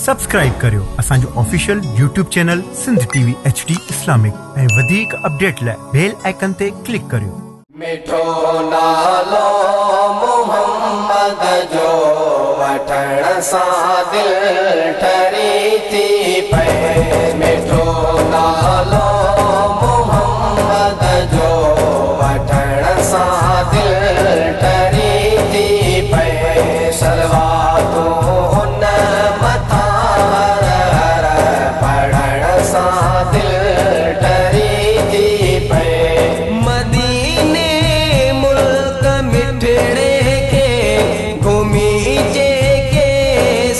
Subscribe करियो असांजो official YouTube channel Sindh TV HD Islamic ऐं वधीक अपडेट लाइ बेल आइकन ते क्लिक करियो। मिठो नालो मोहम्मद जो वठण सां दिल ठरी थी पए। मिठो नालो मोहम्मद जो वठण सां दिल ठरी थी पए। सलवातूं उन मथां हर हर पढ़ण सां दिल ठरी थी पए। मदीने मुल्क मिठड़े के घुमी जेके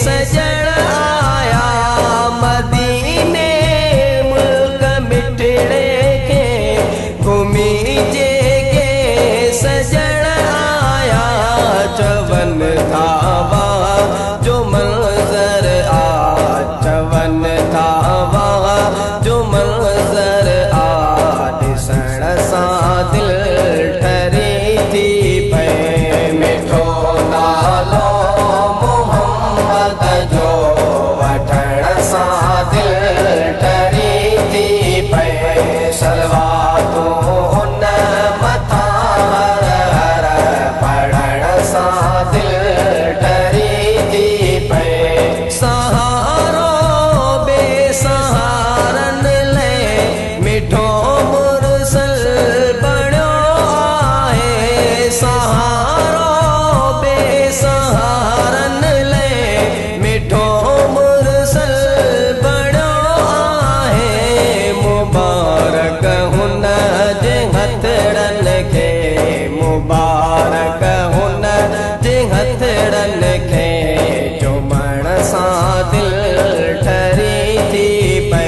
सजण आया। मदीने मुल्क मिठड़े के घुमी जेके सजण आया। चवन थावा जो मंज़र आ, चवन थावा जो मंज़र आ, ॾिसण सां दिल ठरी थी पए। मिठो नालो मोहम्मद जो वठण सां दिल ठरी थी पए। सलवातूं उन मथां हर हर पढ़ण सां दिल ठरी थी पए। सहारो बेसहारन ले मिठो मुरसल बणियो आहे। सहारो बेसहारन ले मिठो मुरसल बणियो आहे। मुबारक हुन जे हथड़न खे, मुबारक हुन जे हथड़न खे, चुमण सां दिल ठरी थी पए।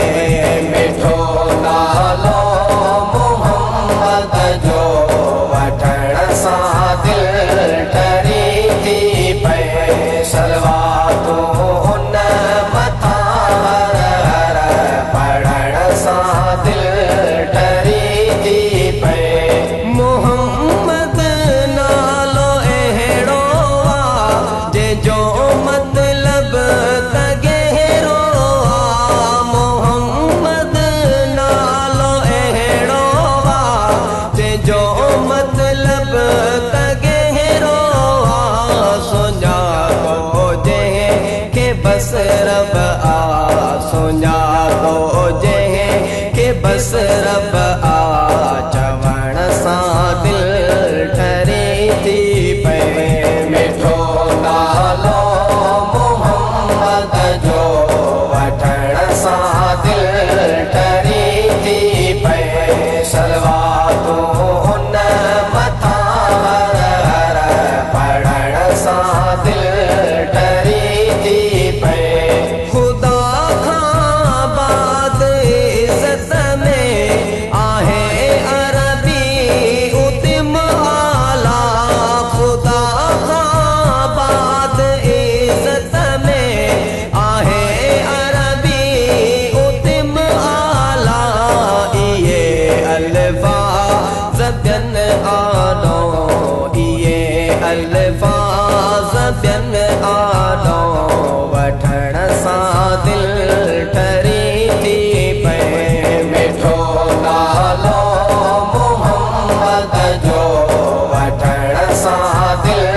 मिठो नालो मोहम्मद जो वठण सां दिल ठरी थी पए। सलवातूं उन मथां हर हर पढ़ण सां दिल ठरी थी पए। मोहम्मद नालो अहिड़ो आ जंहिंजो मतलब त गहरो आ। मोहम्मद नालो अहिड़ो आ जंहिंजो मतलब त गहरो आ। सुञातो जंहिंखे बस रब आ, सुञातो जंहिंखे बस रब आ, चवण सां दिल ठरी थी पए। मिठो नालो मोहम्मद जो वठण सां दिल ठरी थी पए। सलवातूं उन मथां हर हर पढ़ण सां दिल ठरी थी पए। खुदा खां बाद इज़्ज़त में आहे अरबी उतिम आला। खुदा खां बाद इज़्ज़त में आहे अरबी उतिम आला। इहे अल्फाज़ ॿियनि आलो, इहे अल्फाज़ ॿियनि आलो, वठण सां दिल ठरी थी पए। मिठो नालो मोहम्मद जो वठण सां दिल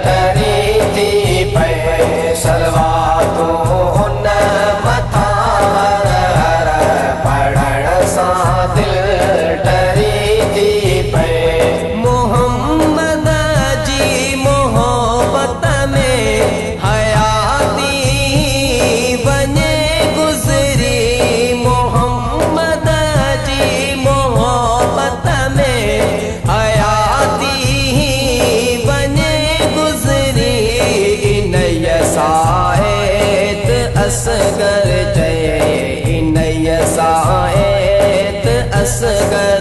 ठरी थी पए। सलवातूं उन मथां हर हर पढ़ण सां दिल ठरी थी पए। मोहम्मद जी मोहब्बत में हयाती वञे गुज़री। मोहम्मद जी मोहब्बत में हयाती वञे गुज़री। इनय साहित असगर चए, इनय साहित असगर